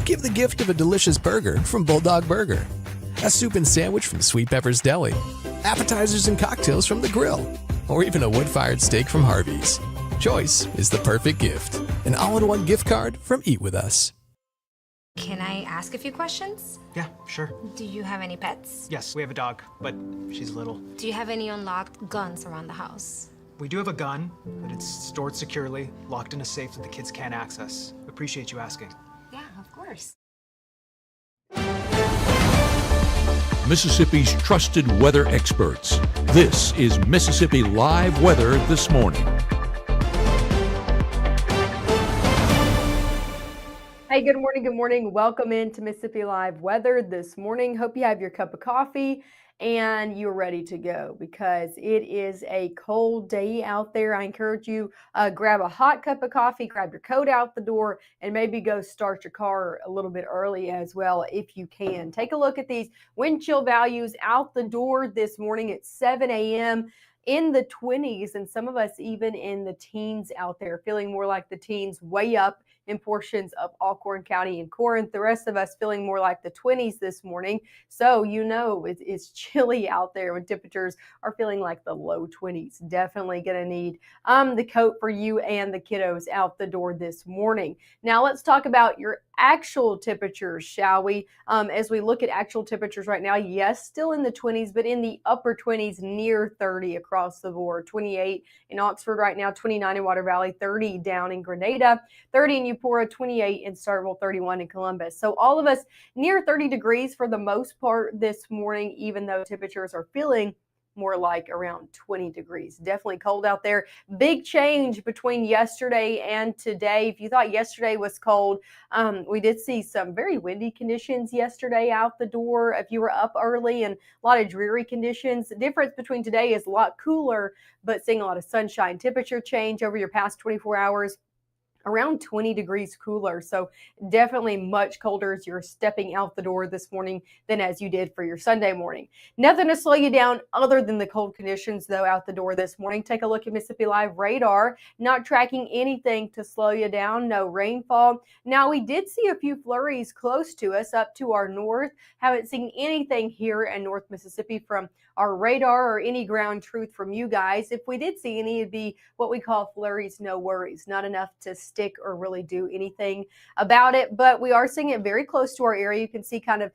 Give the gift of a delicious burger from Bulldog Burger, a soup and sandwich from Sweet Pepper's Deli, appetizers and cocktails from The Grill, or even a wood-fired steak from Harvey's. Choice is the perfect gift. An all-in-one gift card from Eat With Us. Can I ask a few questions? Yeah, sure. Do you have any pets? Yes, we have a dog, but she's little. Do you have any unlocked guns around the house? We do have a gun, but it's stored securely, locked in a safe that the kids can't access. Appreciate you asking. Yeah, of course. Mississippi's trusted weather experts. This is Mississippi Live Weather This Morning. Hey, good morning. Good morning. Welcome into Mississippi Live Weather this morning. Hope you have your cup of coffee and you're ready to go because it is a cold day out there. I encourage you, grab a hot cup of coffee, grab your coat out the door, and maybe go start your car a little bit early as well if you can. Take a look at these wind chill values out the door this morning at 7 a.m. in the 20s, and some of us even in the teens out there, feeling more like the teens way up in portions of Alcorn County and Corinth. The rest of us feeling more like the 20s this morning. So you know it's chilly out there when temperatures are feeling like the low 20s. Definitely going to need the coat for you and the kiddos out the door this morning. Now let's talk about your actual temperatures, shall we? As we look at actual temperatures right now, yes, still in the 20s, but in the upper 20s, near 30 across the board. 28 in Oxford right now, 29 in Water Valley, 30 down in Grenada, 30 in Eupora, 28 in Starkville, 31 in Columbus. So all of us near 30 degrees for the most part this morning, even though temperatures are feeling more like around 20 degrees. Definitely cold out there. Big change between yesterday and today. If you thought yesterday was cold, we did see some very windy conditions yesterday out the door. If you were up early and a lot of dreary conditions, the difference between today is a lot cooler, but seeing a lot of sunshine. Temperature change over your past 24 hours. Around 20 degrees cooler. So definitely much colder as you're stepping out the door this morning than as you did for your Sunday morning. Nothing to slow you down other than the cold conditions though out the door this morning. Take a look at Mississippi Live radar, not tracking anything to slow you down. No rainfall. Now we did see a few flurries close to us up to our north. Haven't seen anything here in North Mississippi from our radar or any ground truth from you guys. If we did see any, it'd be what we call flurries, no worries. Not enough to stick or really do anything about it, but we are seeing it very close to our area. You can see kind of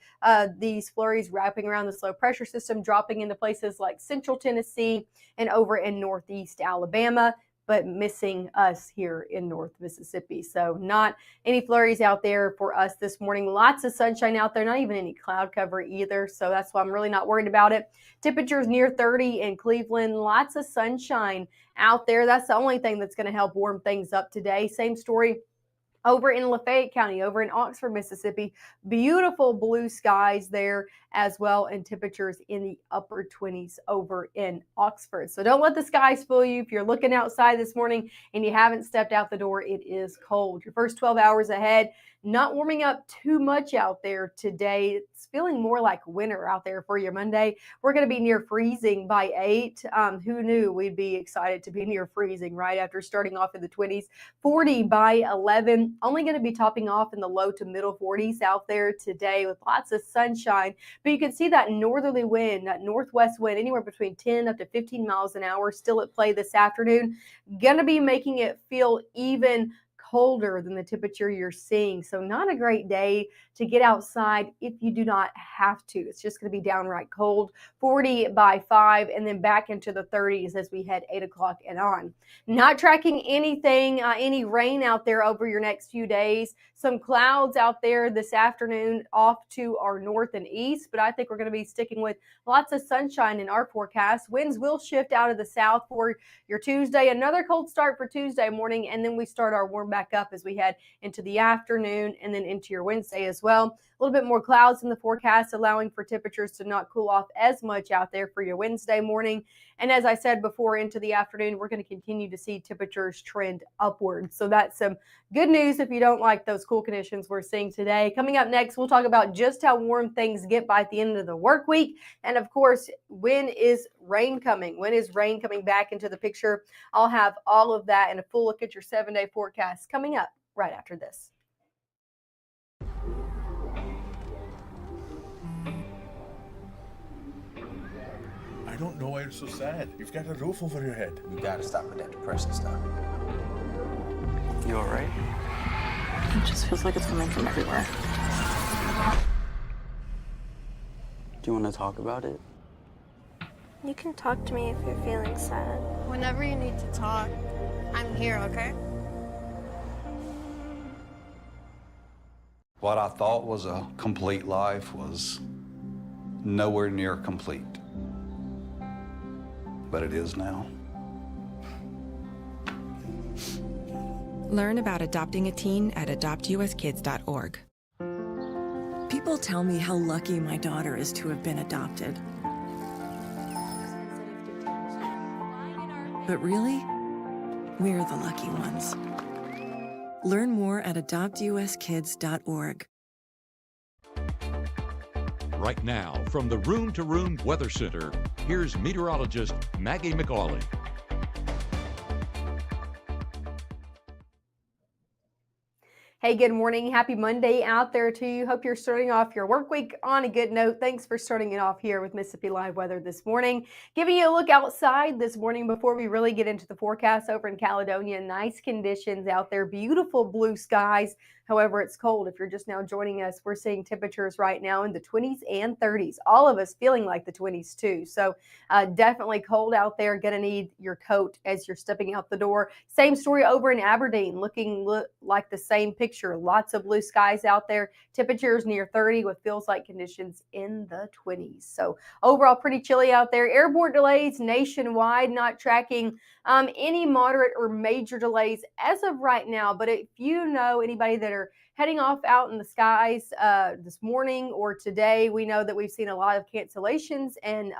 these flurries wrapping around this low pressure system, dropping into places like central Tennessee and over in northeast Alabama, but missing us here in North Mississippi. So not any flurries out there for us this morning. Lots of sunshine out there, not even any cloud cover either. So that's why I'm really not worried about it. Temperatures near 30 in Cleveland, lots of sunshine out there. That's the only thing that's going to help warm things up today. Same story over in Lafayette County, over in Oxford, Mississippi. Beautiful blue skies there as well, and temperatures in the upper 20s over in Oxford. So don't let the skies fool you. If you're looking outside this morning and you haven't stepped out the door, it is cold. Your first 12 hours ahead, not warming up too much out there today. It's feeling more like winter out there for your Monday. We're going to be near freezing by 8. Who knew we'd be excited to be near freezing right after starting off in the 20s. 40 by 11. Only going to be topping off in the low to middle 40s out there today with lots of sunshine. But you can see that northerly wind, that northwest wind, anywhere between 10 up to 15 miles an hour still at play this afternoon. Going to be making it feel even colder than the temperature you're seeing. So not a great day to get outside if you do not have to. It's just going to be downright cold. 40 by 5 and then back into the 30s as we head 8 o'clock and on. Not tracking anything, any rain out there over your next few days. Some clouds out there this afternoon off to our north and east, but I think we're going to be sticking with lots of sunshine in our forecast. Winds will shift out of the south for your Tuesday. Another cold start for Tuesday morning, and then we start our warm back up as we head into the afternoon and then into your Wednesday as well. A little bit more clouds in the forecast, allowing for temperatures to not cool off as much out there for your Wednesday morning. And as I said before, into the afternoon, we're going to continue to see temperatures trend upwards. So that's some good news if you don't like those cool conditions we're seeing today. Coming up next, we'll talk about just how warm things get by at the end of the work week. And of course, when is rain coming? When is rain coming back into the picture? I'll have all of that and a full look at your 7-day forecast coming up right after this. don't know why you're so sad. You've got a roof over your head. You gotta stop with that depression stuff. You alright? It just feels like it's coming from everywhere. Do you want to talk about it? You can talk to me if you're feeling sad. Whenever you need to talk, I'm here, okay? What I thought was a complete life was nowhere near complete. But it is now. Learn about adopting a teen at adoptuskids.org. People tell me how lucky my daughter is to have been adopted. But really, we're the lucky ones. Learn more at adoptuskids.org. Right now, from the Room to Room Weather Center, here's meteorologist Maggie McAuley. Hey, good morning. Happy Monday out there to you. Hope you're starting off your work week on a good note. Thanks for starting it off here with Mississippi Live Weather this morning. Giving you a look outside this morning before we really get into the forecast over in Caledonia. Nice conditions out there. Beautiful blue skies. However, it's cold. If you're just now joining us, we're seeing temperatures right now in the 20s and 30s. All of us feeling like the 20s too. So definitely cold out there. Going to need your coat as you're stepping out the door. Same story over in Aberdeen. Looking like the same picture. Lots of blue skies out there. Temperatures near 30 with feels like conditions in the 20s. So overall pretty chilly out there. Airport delays nationwide, not tracking any moderate or major delays as of right now. But if you know anybody that are heading off out in the skies this morning or today, we know that we've seen a lot of cancellations and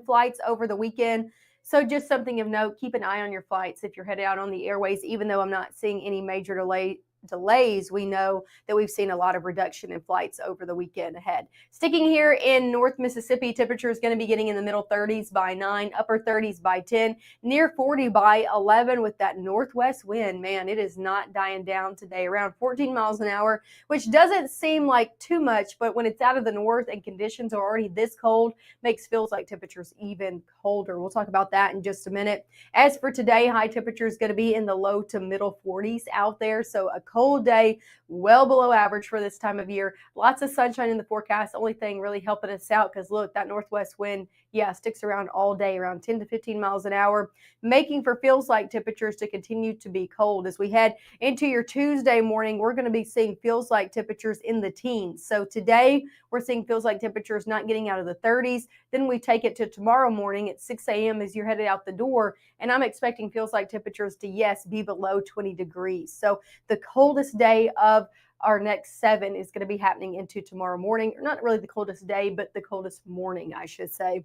flights over the weekend. So just something of note, keep an eye on your flights if you're headed out on the airways. Even though I'm not seeing any major delays, we know that we've seen a lot of reduction in flights over the weekend ahead. Sticking here in North Mississippi, temperature is going to be getting in the middle 30s by 9, upper 30s by 10, near 40 by 11 with that northwest wind. Man, it is not dying down today, around 14 miles an hour, which doesn't seem like too much, but when it's out of the north and conditions are already this cold, feels like temperatures even colder. We'll talk about that in just a minute. As for today, high temperature is going to be in the low to middle 40s out there, so a cold day, well below average for this time of year. Lots of sunshine in the forecast. Only thing really helping us out because look, that northwest wind, sticks around all day, around 10 to 15 miles an hour, making for feels like temperatures to continue to be cold. As we head into your Tuesday morning, we're going to be seeing feels like temperatures in the teens. So today we're seeing feels like temperatures not getting out of the 30s. Then we take it to tomorrow morning at 6 a.m. as you're headed out the door. And I'm expecting feels like temperatures to, be below 20 degrees. So the coldest day of our next 7 is going to be happening into tomorrow morning. Not really the coldest day, but the coldest morning, I should say.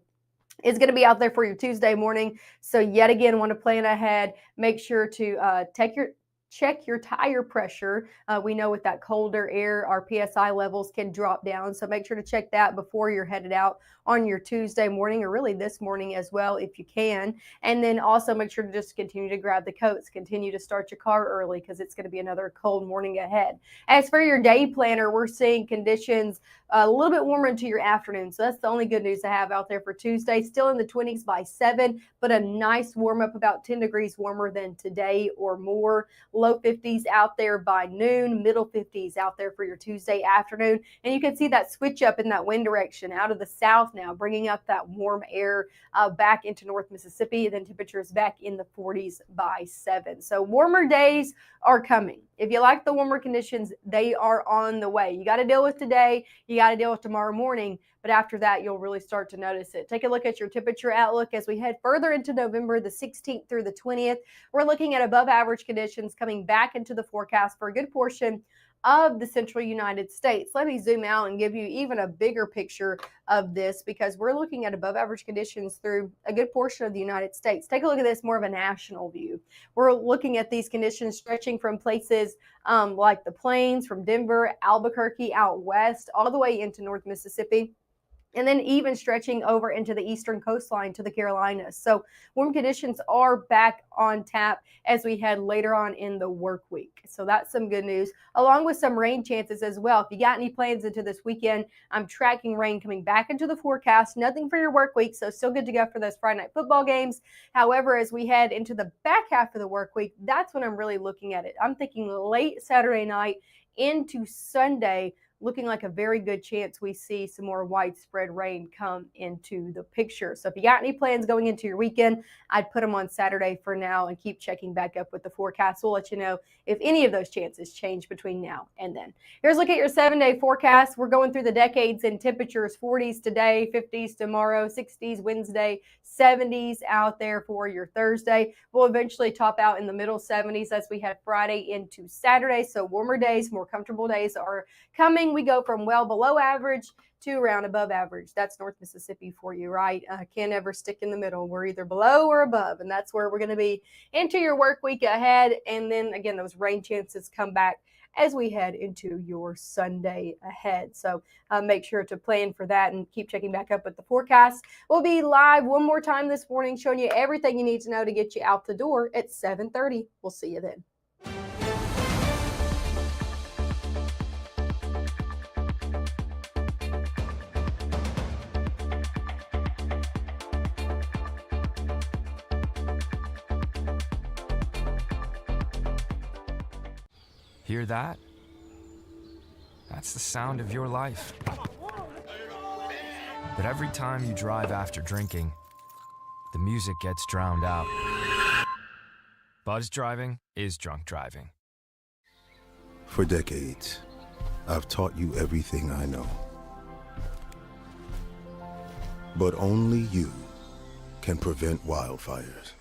Is going to be out there for your Tuesday morning. So yet again, want to plan ahead. Make sure to check your tire pressure. We know with that colder air, our PSI levels can drop down. So make sure to check that before you're headed out on your Tuesday morning, or really this morning as well, if you can. And then also make sure to just continue to grab the coats, continue to start your car early because it's going to be another cold morning ahead. As for your day planner, we're seeing conditions a little bit warmer into your afternoon. So that's the only good news I have out there for Tuesday. Still in the 20s by 7, but a nice warm up, about 10 degrees warmer than today or more. Low 50s out there by noon, middle 50s out there for your Tuesday afternoon. And you can see that switch up in that wind direction out of the south now, bringing up that warm air back into North Mississippi. And then temperatures back in the 40s by 7. So warmer days are coming. If you like the warmer conditions, they are on the way. You got to deal with today. You got to deal with tomorrow morning. But after that, you'll really start to notice it. Take a look at your temperature outlook as we head further into November, the 16th through the 20th. We're looking at above average conditions coming back into the forecast for a good portion of the central United States. Let me zoom out and give you even a bigger picture of this because we're looking at above average conditions through a good portion of the United States. Take a look at this more of a national view. We're looking at these conditions stretching from places like the plains, from Denver, Albuquerque, out west, all the way into North Mississippi. and then even stretching over into the eastern coastline to the Carolinas. So warm conditions are back on tap as we head later on in the work week. So that's some good news, along with some rain chances as well. If you got any plans into this weekend, I'm tracking rain coming back into the forecast. Nothing for your work week, so still good to go for those Friday night football games. However, as we head into the back half of the work week, that's when I'm really looking at it. I'm thinking late Saturday night into Sunday, looking like a very good chance we see some more widespread rain come into the picture. So if you got any plans going into your weekend, I'd put them on Saturday for now and keep checking back up with the forecast. We'll let you know if any of those chances change between now and then. Here's a look at your 7-day forecast. We're going through the decades in temperatures: 40s today, 50s tomorrow, 60s Wednesday, 70s out there for your Thursday. We'll eventually top out in the middle 70s as we head Friday into Saturday. So warmer days, more comfortable days are coming. We go from well below average to around above average. That's North Mississippi for you, right? Can't ever stick in the middle. We're either below or above, and that's where we're going to be into your work week ahead. And then again, those rain chances come back as we head into your Sunday ahead. So make sure to plan for that and keep checking back up with the forecast. We'll be live one more time this morning, showing you everything you need to know to get you out the door at 7:30. We'll see you then. Hear that? That's the sound of your life. But every time you drive after drinking, the music gets drowned out. Buzz driving is drunk driving. For decades, I've taught you everything I know. But only you can prevent wildfires.